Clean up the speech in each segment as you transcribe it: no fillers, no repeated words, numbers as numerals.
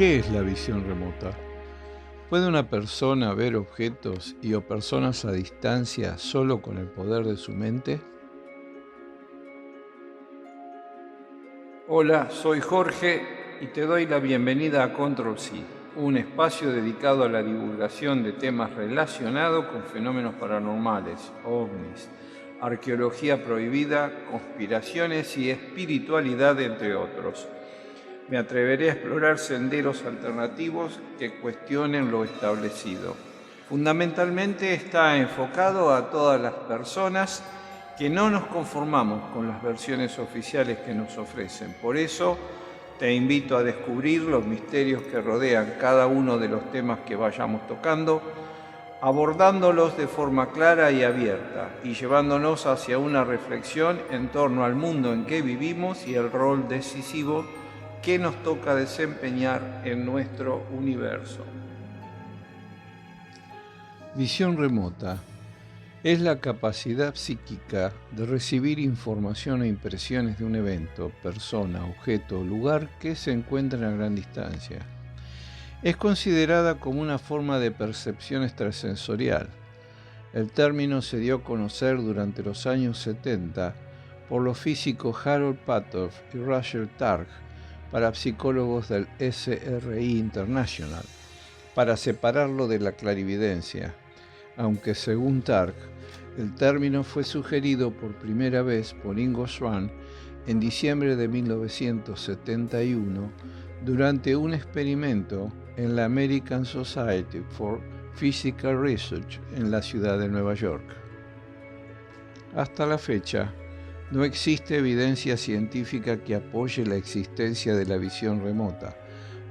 ¿Qué es la visión remota? ¿Puede una persona ver objetos o personas a distancia solo con el poder de su mente? Hola, soy Jorge y te doy la bienvenida a Control-C, un espacio dedicado a la divulgación de temas relacionados con fenómenos paranormales, ovnis, arqueología prohibida, conspiraciones y espiritualidad, entre otros. Me atreveré a explorar senderos alternativos que cuestionen lo establecido. Fundamentalmente está enfocado a todas las personas que no nos conformamos con las versiones oficiales que nos ofrecen. Por eso te invito a descubrir los misterios que rodean cada uno de los temas que vayamos tocando, abordándolos de forma clara y abierta y llevándonos hacia una reflexión en torno al mundo en que vivimos y el rol decisivo que nos toca desempeñar en nuestro universo. Visión remota es la capacidad psíquica de recibir información o impresiones de un evento, persona, objeto o lugar que se encuentra a gran distancia. Es considerada como una forma de percepción extrasensorial. El término se dio a conocer durante los años 70 por los físicos Harold Patoff y Rachel Targ, para psicólogos del SRI International, para separarlo de la clarividencia, aunque según Targ, el término fue sugerido por primera vez por Ingo Swann en diciembre de 1971 durante un experimento en la American Society for Physical Research en la ciudad de Nueva York. Hasta la fecha, no existe evidencia científica que apoye la existencia de la visión remota,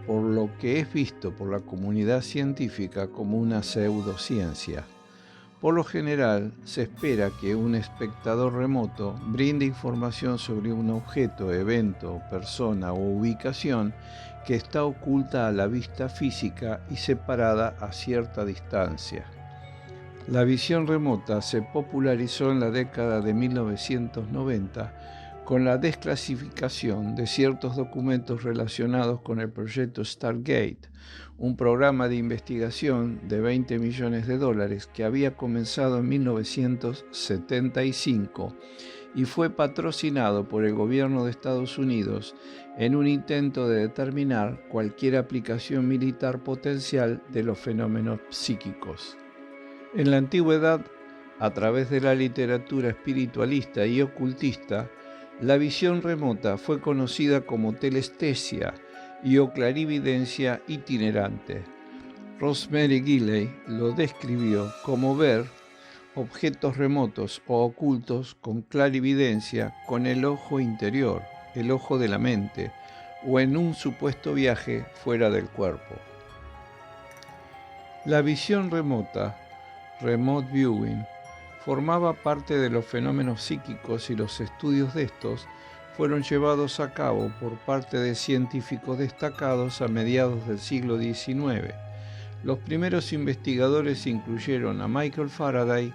por lo que es visto por la comunidad científica como una pseudociencia. Por lo general, se espera que un espectador remoto brinde información sobre un objeto, evento, persona o ubicación que está oculta a la vista física y separada a cierta distancia. La visión remota se popularizó en la década de 1990 con la desclasificación de ciertos documentos relacionados con el proyecto Stargate, un programa de investigación de $20 millones que había comenzado en 1975 y fue patrocinado por el gobierno de Estados Unidos en un intento de determinar cualquier aplicación militar potencial de los fenómenos psíquicos. En la antigüedad, a través de la literatura espiritualista y ocultista, la visión remota fue conocida como telestesia o clarividencia itinerante. Rosemary Gilley lo describió como ver objetos remotos o ocultos con clarividencia con el ojo interior, el ojo de la mente, o en un supuesto viaje fuera del cuerpo. La visión remota, remote viewing, formaba parte de los fenómenos psíquicos y los estudios de estos fueron llevados a cabo por parte de científicos destacados a mediados del siglo XIX. Los primeros investigadores incluyeron a Michael Faraday,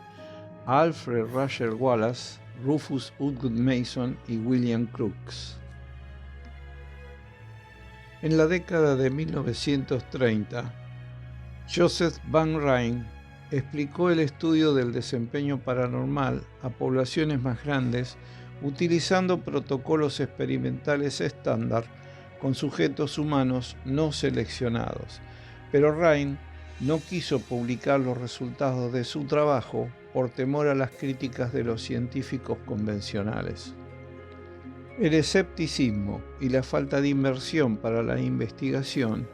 a Alfred Russel Wallace, Rufus Outwood Mason y William Crookes. En la década de 1930, Joseph Van Ryn explicó el estudio del desempeño paranormal a poblaciones más grandes utilizando protocolos experimentales estándar con sujetos humanos no seleccionados, pero Ryn no quiso publicar los resultados de su trabajo por temor a las críticas de los científicos convencionales. El escepticismo y la falta de inversión para la investigación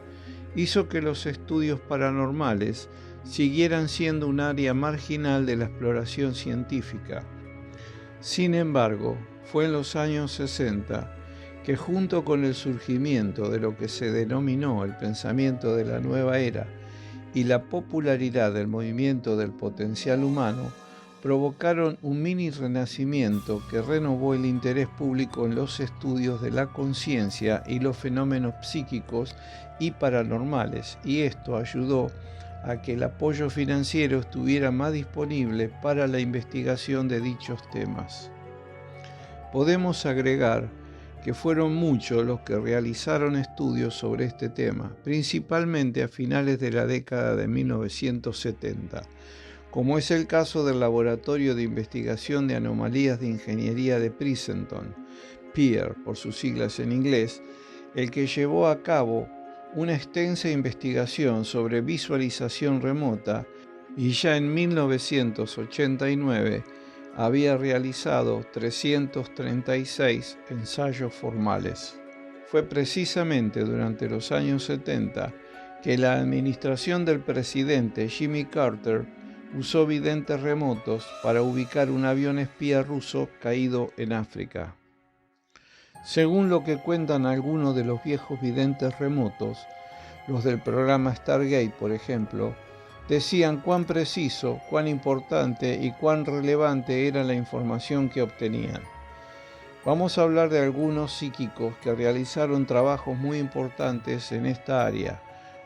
hizo que los estudios paranormales siguieran siendo un área marginal de la exploración científica. Sin embargo, fue en los años 60 que, junto con el surgimiento de lo que se denominó el pensamiento de la nueva era y la popularidad del movimiento del potencial humano, provocaron un mini renacimiento que renovó el interés público en los estudios de la conciencia y los fenómenos psíquicos y paranormales, y esto ayudó a que el apoyo financiero estuviera más disponible para la investigación de dichos temas. Podemos agregar que fueron muchos los que realizaron estudios sobre este tema, principalmente a finales de la década de 1970, como es el caso del Laboratorio de Investigación de Anomalías de Ingeniería de Princeton, PEAR por sus siglas en inglés, el que llevó a cabo una extensa investigación sobre visualización remota y ya en 1989 había realizado 336 ensayos formales. Fue precisamente durante los años 70 que la administración del presidente Jimmy Carter usó videntes remotos para ubicar un avión espía ruso caído en África. Según lo que cuentan algunos de los viejos videntes remotos, los del programa Stargate, por ejemplo, decían cuán preciso, cuán importante y cuán relevante era la información que obtenían. Vamos a hablar de algunos psíquicos que realizaron trabajos muy importantes en esta área,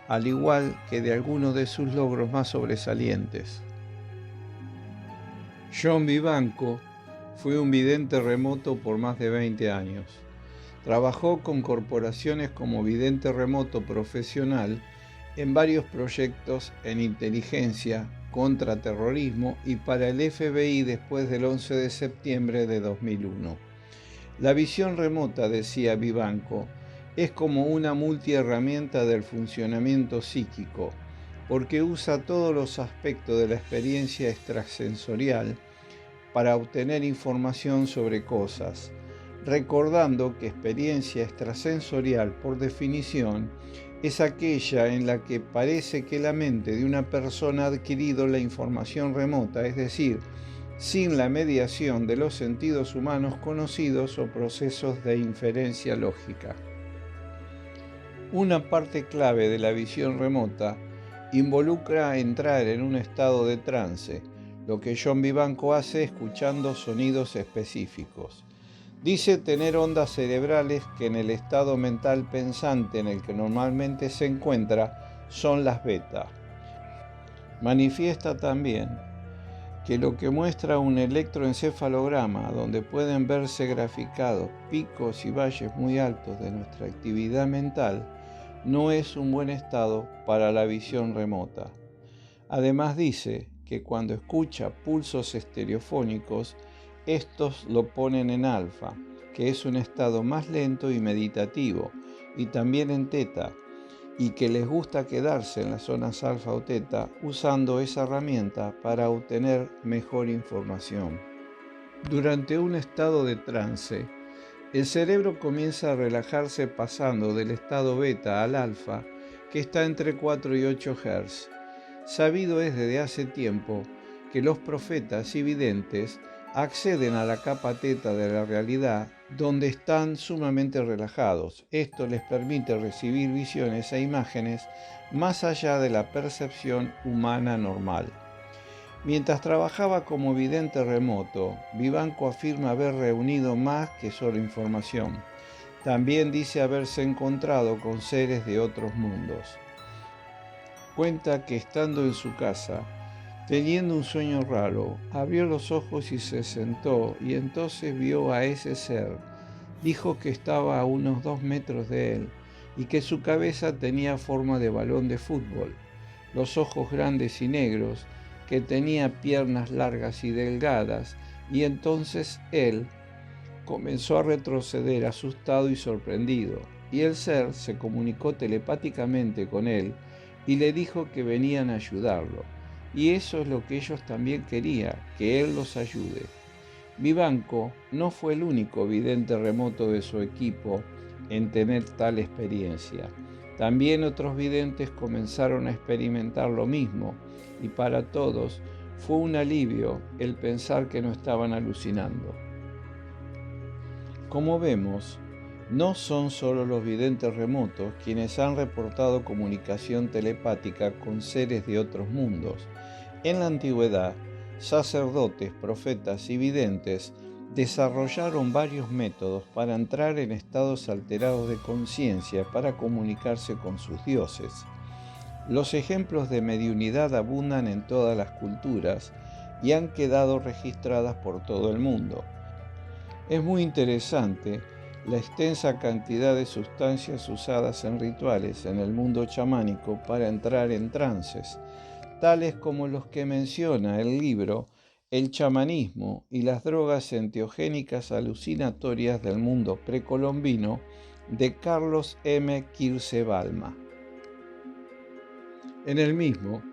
al igual que de algunos de sus logros más sobresalientes. John Vivanco fue un vidente remoto por más de 20 años. Trabajó con corporaciones como vidente remoto profesional en varios proyectos en inteligencia, contraterrorismo y para el FBI después del 11 de septiembre de 2001. La visión remota, decía Vivanco, es como una multiherramienta del funcionamiento psíquico, porque usa todos los aspectos de la experiencia extrasensorial para obtener información sobre cosas, recordando que experiencia extrasensorial, por definición, es aquella en la que parece que la mente de una persona ha adquirido la información remota, es decir, sin la mediación de los sentidos humanos conocidos o procesos de inferencia lógica. Una parte clave de la visión remota involucra entrar en un estado de trance, lo que John Vivanco hace escuchando sonidos específicos. Dice tener ondas cerebrales que en el estado mental pensante en el que normalmente se encuentra son las beta. Manifiesta también que lo que muestra un electroencefalograma donde pueden verse graficados picos y valles muy altos de nuestra actividad mental no es un buen estado para la visión remota. Además dice que cuando escucha pulsos estereofónicos, estos lo ponen en alfa, que es un estado más lento y meditativo, y también en teta, y que les gusta quedarse en las zonas alfa o teta usando esa herramienta para obtener mejor información. Durante un estado de trance, el cerebro comienza a relajarse pasando del estado beta al alfa, que está entre 4 y 8 Hz. Sabido es desde hace tiempo que los profetas y videntes acceden a la capa teta de la realidad donde están sumamente relajados. Esto les permite recibir visiones e imágenes más allá de la percepción humana normal. Mientras trabajaba como vidente remoto, Vivanco afirma haber reunido más que solo información. También dice haberse encontrado con seres de otros mundos. Cuenta que estando en su casa, teniendo un sueño raro, abrió los ojos y se sentó, y entonces vio a ese ser. Dijo que estaba a unos 2 metros de él y que su cabeza tenía forma de balón de fútbol, los ojos grandes y negros, que tenía piernas largas y delgadas, y entonces él comenzó a retroceder asustado y sorprendido, y el ser se comunicó telepáticamente con él y le dijo que venían a ayudarlo. Y eso es lo que ellos también querían, que él los ayude. Vivanco no fue el único vidente remoto de su equipo en tener tal experiencia. También otros videntes comenzaron a experimentar lo mismo, y para todos fue un alivio el pensar que no estaban alucinando. Como vemos, no son solo los videntes remotos quienes han reportado comunicación telepática con seres de otros mundos. En la antigüedad, sacerdotes, profetas y videntes desarrollaron varios métodos para entrar en estados alterados de conciencia para comunicarse con sus dioses. Los ejemplos de mediunidad abundan en todas las culturas y han quedado registradas por todo el mundo. Es muy interesante la extensa cantidad de sustancias usadas en rituales en el mundo chamánico para entrar en trances, tales como los que menciona el libro El chamanismo y las drogas enteogénicas alucinatorias del mundo precolombino de Carlos M. Kirce Balma. En el mismo,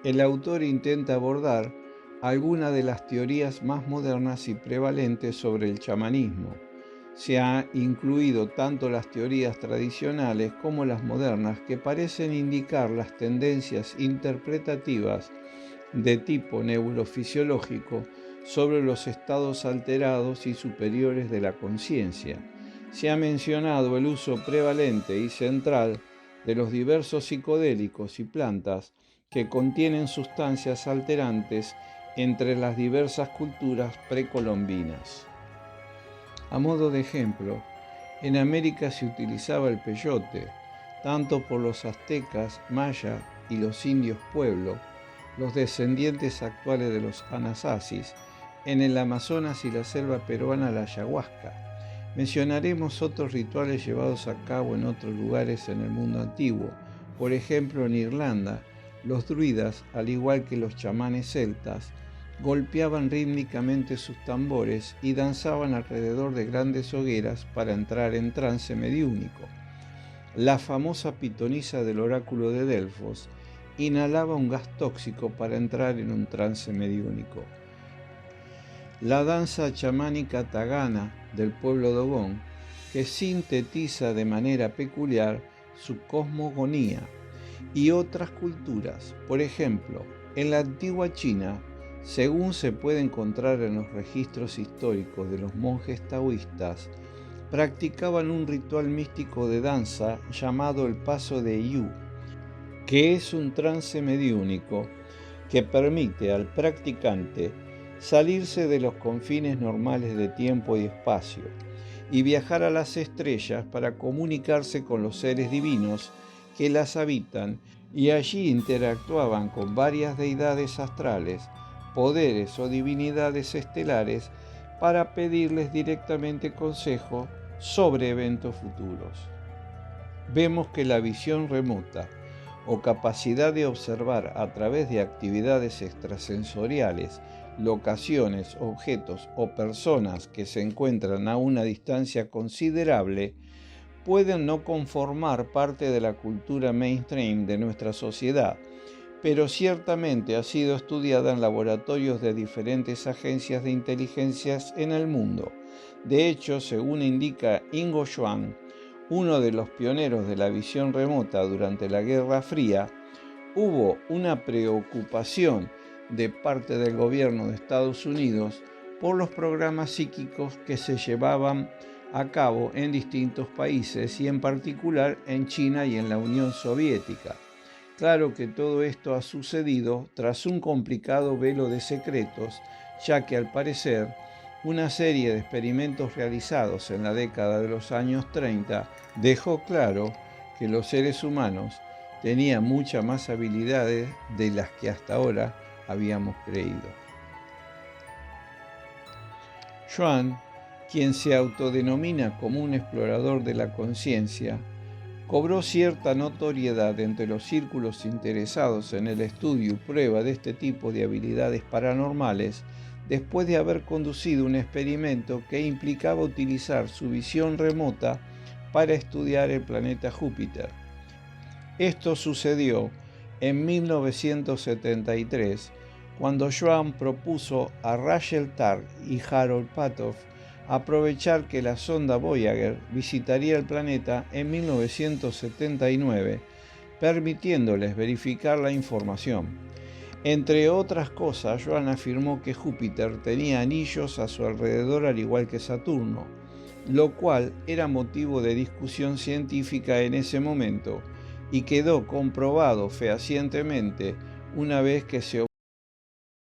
el autor intenta abordar algunas de las teorías más modernas y prevalentes sobre el chamanismo. Se ha incluido tanto las teorías tradicionales como las modernas que parecen indicar las tendencias interpretativas de tipo neurofisiológico sobre los estados alterados y superiores de la conciencia. Se ha mencionado el uso prevalente y central de los diversos psicodélicos y plantas que contienen sustancias alterantes entre las diversas culturas precolombinas. A modo de ejemplo, en América se utilizaba el peyote, tanto por los aztecas, mayas y los indios pueblo, los descendientes actuales de los anasasis, en el Amazonas y la selva peruana la ayahuasca. Mencionaremos otros rituales llevados a cabo en otros lugares en el mundo antiguo. Por ejemplo, en Irlanda, los druidas, al igual que los chamanes celtas, golpeaban rítmicamente sus tambores y danzaban alrededor de grandes hogueras para entrar en trance mediúnico. La famosa pitonisa del oráculo de Delfos inhalaba un gas tóxico para entrar en un trance mediúnico. La danza chamánica tagana del pueblo Dogón, que sintetiza de manera peculiar su cosmogonía, y otras culturas. Por ejemplo, en la antigua China, según se puede encontrar en los registros históricos de los monjes taoístas, practicaban un ritual místico de danza llamado el paso de Yu, que es un trance mediúnico que permite al practicante salirse de los confines normales de tiempo y espacio y viajar a las estrellas para comunicarse con los seres divinos que las habitan, y allí interactuaban con varias deidades astrales, poderes o divinidades estelares para pedirles directamente consejo sobre eventos futuros. Vemos que la visión remota o capacidad de observar a través de actividades extrasensoriales, locaciones, objetos o personas que se encuentran a una distancia considerable pueden no conformar parte de la cultura mainstream de nuestra sociedad, pero ciertamente ha sido estudiada en laboratorios de diferentes agencias de inteligencias en el mundo. De hecho, según indica Ingo Schwann, uno de los pioneros de la visión remota durante la Guerra Fría, hubo una preocupación de parte del gobierno de Estados Unidos por los programas psíquicos que se llevaban a cabo en distintos países y en particular en China y en la Unión Soviética. Claro que todo esto ha sucedido tras un complicado velo de secretos, ya que al parecer una serie de experimentos realizados en la década de los años 30 dejó claro que los seres humanos tenían muchas más habilidades de las que hasta ahora habíamos creído. Schwann, quien se autodenomina como un explorador de la conciencia, cobró cierta notoriedad entre los círculos interesados en el estudio y prueba de este tipo de habilidades paranormales después de haber conducido un experimento que implicaba utilizar su visión remota para estudiar el planeta Júpiter. Esto sucedió en 1973, cuando Schwann propuso a Rachel Targ y Harold Patoff aprovechar que la sonda Voyager visitaría el planeta en 1979, permitiéndoles verificar la información. Entre otras cosas, Schwann afirmó que Júpiter tenía anillos a su alrededor al igual que Saturno, lo cual era motivo de discusión científica en ese momento y quedó comprobado fehacientemente una vez que se